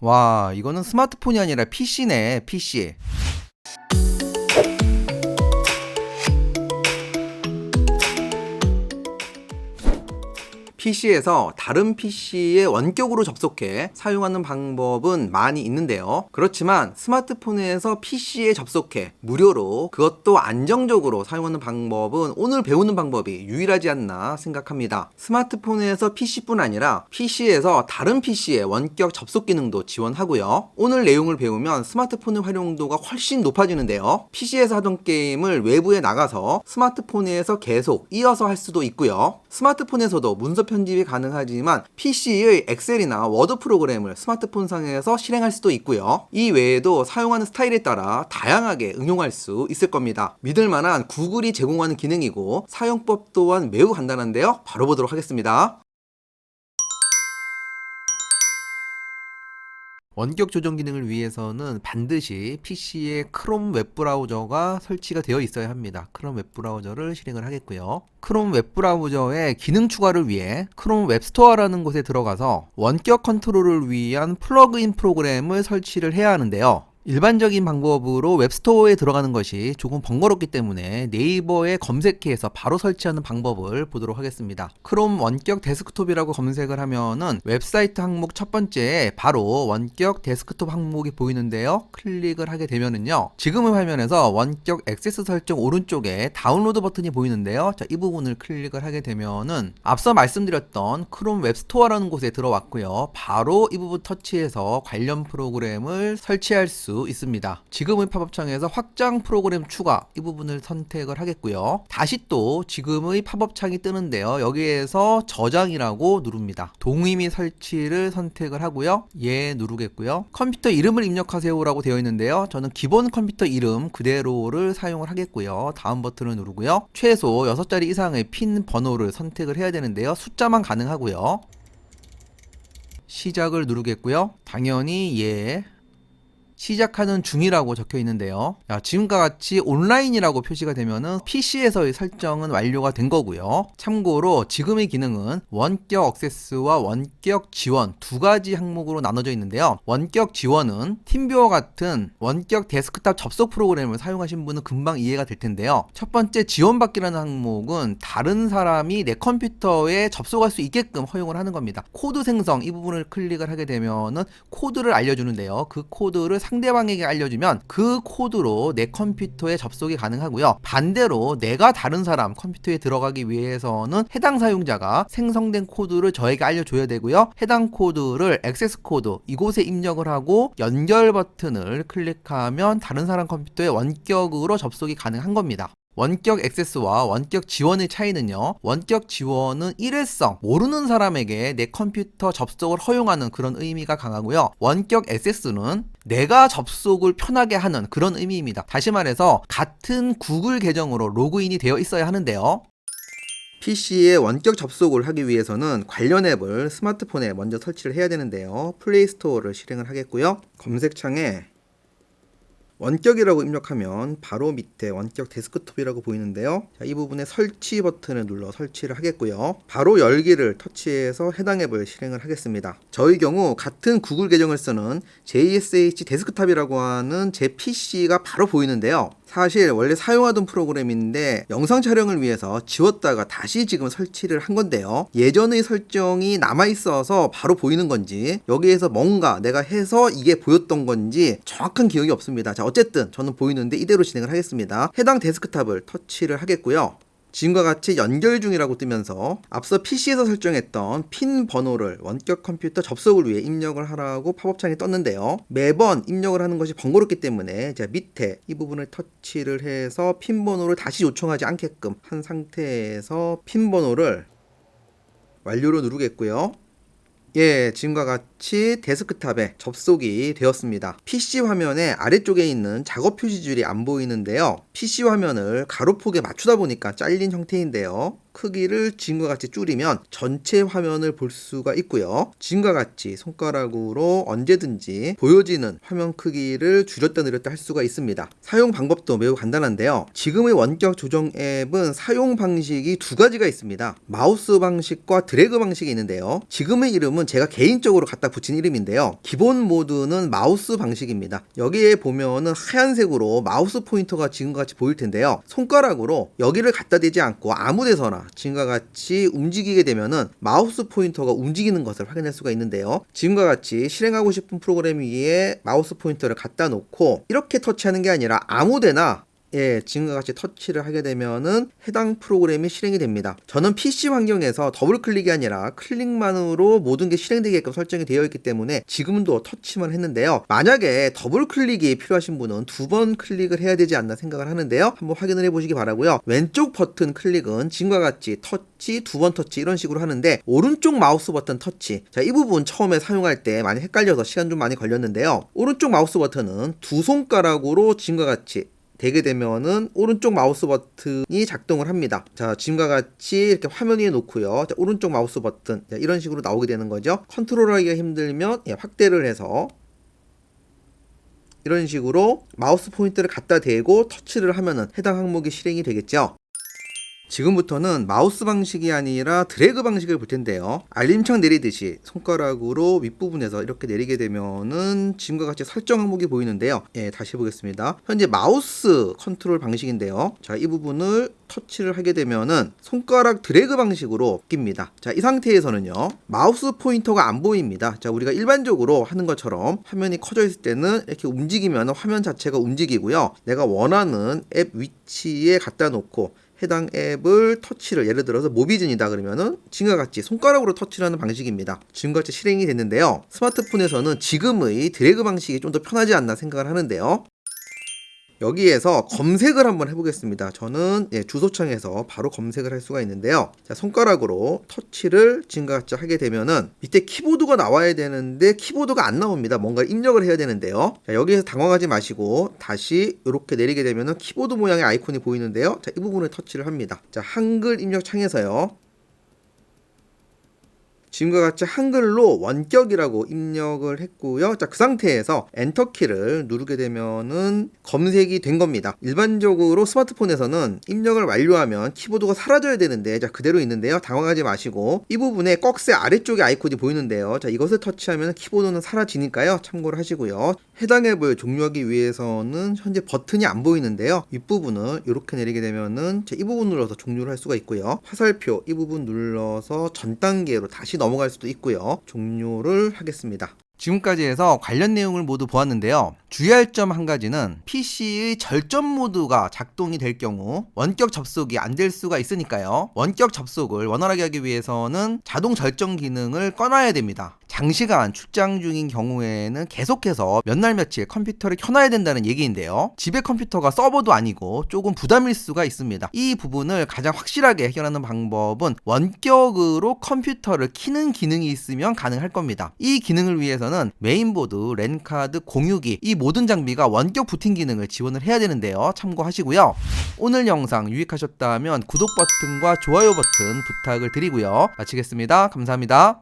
와, 이거는 스마트폰이 아니라 PC네, PC. PC에서 다른 PC에 원격으로 접속해 사용하는 방법은 많이 있는데요. 그렇지만 스마트폰에서 PC에 접속해 무료로 그것도 안정적으로 사용하는 방법은 오늘 배우는 방법이 유일하지 않나 생각합니다. 스마트폰에서 PC뿐 아니라 PC에서 다른 PC에 원격 접속 기능도 지원하고요. 오늘 내용을 배우면 스마트폰의 활용도가 훨씬 높아지는데요. PC에서 하던 게임을 외부에 나가서 스마트폰에서 계속 이어서 할 수도 있고요. 스마트폰에서도 문서 편집이 가능하지만 PC의 엑셀이나 워드 프로그램을 스마트폰상에서 실행할 수도 있고요. 이 외에도 사용하는 스타일에 따라 다양하게 응용할 수 있을 겁니다. 믿을만한 구글이 제공하는 기능이고 사용법 또한 매우 간단한데요. 바로 보도록 하겠습니다. 원격 조정 기능을 위해서는 반드시 PC에 크롬 웹브라우저가 설치가 되어 있어야 합니다. 크롬 웹브라우저를 실행을 하겠고요. 크롬 웹브라우저의 기능 추가를 위해 크롬 웹스토어라는 곳에 들어가서 원격 컨트롤을 위한 플러그인 프로그램을 설치를 해야 하는데요. 일반적인 방법으로 웹스토어에 들어가는 것이 조금 번거롭기 때문에 네이버에 검색해서 바로 설치하는 방법을 보도록 하겠습니다. 크롬 원격 데스크톱이라고 검색을 하면은 웹사이트 항목 첫 번째에 바로 원격 데스크톱 항목이 보이는데요. 클릭을 하게 되면은요. 지금의 화면에서 원격 액세스 설정 오른쪽에 다운로드 버튼이 보이는데요. 자, 이 부분을 클릭을 하게 되면은 앞서 말씀드렸던 크롬 웹스토어라는 곳에 들어왔고요. 바로 이 부분 터치해서 관련 프로그램을 설치할 수 있습니다. 지금의 팝업창에서 확장 프로그램 추가 이 부분을 선택을 하겠고요. 다시 또 지금의 팝업창이 뜨는데요. 여기에서 저장이라고 누릅니다. 동의 및 설치를 선택을 하고요. 예 누르겠고요. 컴퓨터 이름을 입력하세요라고 되어 있는데요. 저는 기본 컴퓨터 이름 그대로를 사용을 하겠고요. 다음 버튼을 누르고요. 최소 6자리 이상의 핀 번호를 선택을 해야 되는데요. 숫자만 가능하고요. 시작을 누르겠고요. 당연히 예 시작하는 중이라고 적혀 있는데요. 지금과 같이 온라인이라고 표시가 되면은 PC에서의 설정은 완료가 된 거고요. 참고로 지금의 기능은 원격 액세스와 원격 지원 두 가지 항목으로 나눠져 있는데요. 원격 지원은 팀뷰어 같은 원격 데스크탑 접속 프로그램을 사용하신 분은 금방 이해가 될 텐데요. 첫 번째 지원받기라는 항목은 다른 사람이 내 컴퓨터에 접속할 수 있게끔 허용을 하는 겁니다. 코드 생성 이 부분을 클릭을 하게 되면은 코드를 알려주는데요. 그 코드를 상대방에게 알려주면 그 코드로 내 컴퓨터에 접속이 가능하고요. 반대로 내가 다른 사람 컴퓨터에 들어가기 위해서는 해당 사용자가 생성된 코드를 저에게 알려줘야 되고요. 해당 코드를 액세스 코드 이곳에 입력을 하고 연결 버튼을 클릭하면 다른 사람 컴퓨터에 원격으로 접속이 가능한 겁니다. 원격 액세스와 원격 지원의 차이는요. 원격 지원은 일회성, 모르는 사람에게 내 컴퓨터 접속을 허용하는 그런 의미가 강하고요. 원격 액세스는 내가 접속을 편하게 하는 그런 의미입니다. 다시 말해서 같은 구글 계정으로 로그인이 되어 있어야 하는데요. PC에 원격 접속을 하기 위해서는 관련 앱을 스마트폰에 먼저 설치를 해야 되는데요. 플레이스토어를 실행을 하겠고요. 검색창에 원격이라고 입력하면 바로 밑에 원격 데스크톱이라고 보이는데요. 자, 이 부분에 설치 버튼을 눌러 설치를 하겠고요. 바로 열기를 터치해서 해당 앱을 실행을 하겠습니다. 저의 경우 같은 구글 계정을 쓰는 JSH 데스크탑이라고 하는 제 PC가 바로 보이는데요. 사실 원래 사용하던 프로그램인데 영상 촬영을 위해서 지웠다가 다시 지금 설치를 한 건데요. 예전의 설정이 남아있어서 바로 보이는 건지 여기에서 뭔가 내가 해서 이게 보였던 건지 정확한 기억이 없습니다. 자, 어쨌든 저는 보이는데 이대로 진행을 하겠습니다. 해당 데스크탑을 터치를 하겠고요. 지금과 같이 연결 중이라고 뜨면서 앞서 PC에서 설정했던 핀 번호를 원격 컴퓨터 접속을 위해 입력을 하라고 팝업창이 떴는데요. 매번 입력을 하는 것이 번거롭기 때문에 제가 밑에 이 부분을 터치를 해서 핀 번호를 다시 요청하지 않게끔 한 상태에서 핀 번호를 완료로 누르겠고요. 예, 지금과 같이 데스크탑에 접속이 되었습니다. PC 화면의 아래쪽에 있는 작업 표시줄이 안 보이는데요. PC 화면을 가로폭에 맞추다 보니까 잘린 형태인데요. 크기를 지금과 같이 줄이면 전체 화면을 볼 수가 있고요. 지금과 같이 손가락으로 언제든지 보여지는 화면 크기를 줄였다 늘렸다 할 수가 있습니다. 사용 방법도 매우 간단한데요. 지금의 원격 조정 앱은 사용 방식이 두 가지가 있습니다. 마우스 방식과 드래그 방식이 있는데요. 지금의 이름은 제가 개인적으로 갖다 붙인 이름인데요. 기본 모드는 마우스 방식입니다. 여기에 보면은 하얀색으로 마우스 포인터가 지금과 같이 보일 텐데요. 손가락으로 여기를 갖다 대지 않고 아무 데서나 지금과 같이 움직이게 되면은 마우스 포인터가 움직이는 것을 확인할 수가 있는데요. 지금과 같이 실행하고 싶은 프로그램 위에 마우스 포인터를 갖다 놓고 이렇게 터치하는 게 아니라 아무 데나 지금과 같이 터치를 하게 되면은 해당 프로그램이 실행이 됩니다. 저는 PC 환경에서 더블 클릭이 아니라 클릭만으로 모든 게 실행되게끔 설정이 되어 있기 때문에 지금도 터치만 했는데요. 만약에 더블 클릭이 필요하신 분은 두 번 클릭을 해야 되지 않나 생각을 하는데요. 한번 확인을 해 보시기 바라고요. 왼쪽 버튼 클릭은 지금과 같이 터치, 두 번 터치 이런 식으로 하는데 오른쪽 마우스 버튼 터치, 자, 이 부분 처음에 사용할 때 많이 헷갈려서 시간 좀 많이 걸렸는데요. 오른쪽 마우스 버튼은 두 손가락으로 지금과 같이 되게 되면은 오른쪽 마우스 버튼이 작동을 합니다. 자, 지금과 같이 이렇게 화면 위에 놓고요. 자, 오른쪽 마우스 버튼, 자, 이런 식으로 나오게 되는 거죠. 컨트롤하기가 힘들면 확대를 해서 이런 식으로 마우스 포인터를 갖다 대고 터치를 하면은 해당 항목이 실행이 되겠죠. 지금부터는 마우스 방식이 아니라 드래그 방식을 볼 텐데요. 알림창 내리듯이 손가락으로 윗부분에서 이렇게 내리게 되면은 지금과 같이 설정 항목이 보이는데요. 다시 해보겠습니다. 현재 마우스 컨트롤 방식인데요. 자, 이 부분을 터치를 하게 되면은 손가락 드래그 방식으로 바뀝니다. 자, 이 상태에서는요, 마우스 포인터가 안 보입니다. 자, 우리가 일반적으로 하는 것처럼 화면이 커져 있을 때는 이렇게 움직이면 화면 자체가 움직이고요. 내가 원하는 앱 위치에 갖다 놓고 해당 앱을 터치를, 예를 들어서 모비즌이다 그러면은 지금과 같이 손가락으로 터치를 하는 방식입니다. 지금과 같이 실행이 됐는데요. 스마트폰에서는 지금의 드래그 방식이 좀 더 편하지 않나 생각을 하는데요. 여기에서 검색을 한번 해보겠습니다. 저는 주소창에서 바로 검색을 할 수가 있는데요. 자, 손가락으로 터치를 지금과 같이 하게 되면은 밑에 키보드가 나와야 되는데 키보드가 안 나옵니다. 뭔가 입력을 해야 되는데요. 자, 여기에서 당황하지 마시고 다시 이렇게 내리게 되면은 키보드 모양의 아이콘이 보이는데요. 자, 이 부분을 터치를 합니다. 자, 한글 입력 창에서요, 지금과 같이 한글로 원격이라고 입력을 했고요. 자, 그 상태에서 엔터키를 누르게 되면은 검색이 된 겁니다. 일반적으로 스마트폰에서는 입력을 완료하면 키보드가 사라져야 되는데, 자, 그대로 있는데요. 당황하지 마시고 이 부분에 꺽쇠 아래쪽에 아이콘이 보이는데요. 자, 이것을 터치하면 키보드는 사라지니까요. 참고를 하시고요. 해당 앱을 종료하기 위해서는 현재 버튼이 안 보이는데요. 윗부분을 이렇게 내리게 되면은 이 부분 눌러서 종료를 할 수가 있고요. 화살표 이 부분 눌러서 전 단계로 다시 넘어갈 수도 있고요. 종료를 하겠습니다. 지금까지 해서 관련 내용을 모두 보았는데요. 주의할 점 한 가지는 PC의 절전 모드가 작동이 될 경우 원격 접속이 안 될 수가 있으니까요. 원격 접속을 원활하게 하기 위해서는 자동 절전 기능을 꺼놔야 됩니다. 장시간 출장 중인 경우에는 계속해서 몇 날 며칠 컴퓨터를 켜놔야 된다는 얘기인데요. 집에 컴퓨터가 서버도 아니고 조금 부담일 수가 있습니다. 이 부분을 가장 확실하게 해결하는 방법은 원격으로 컴퓨터를 켜는 기능이 있으면 가능할 겁니다. 이 기능을 위해서는 메인보드, 랜카드, 공유기 이 모든 장비가 원격 부팅 기능을 지원을 해야 되는데요. 참고하시고요. 오늘 영상 유익하셨다면 구독 버튼과 좋아요 버튼 부탁을 드리고요. 마치겠습니다. 감사합니다.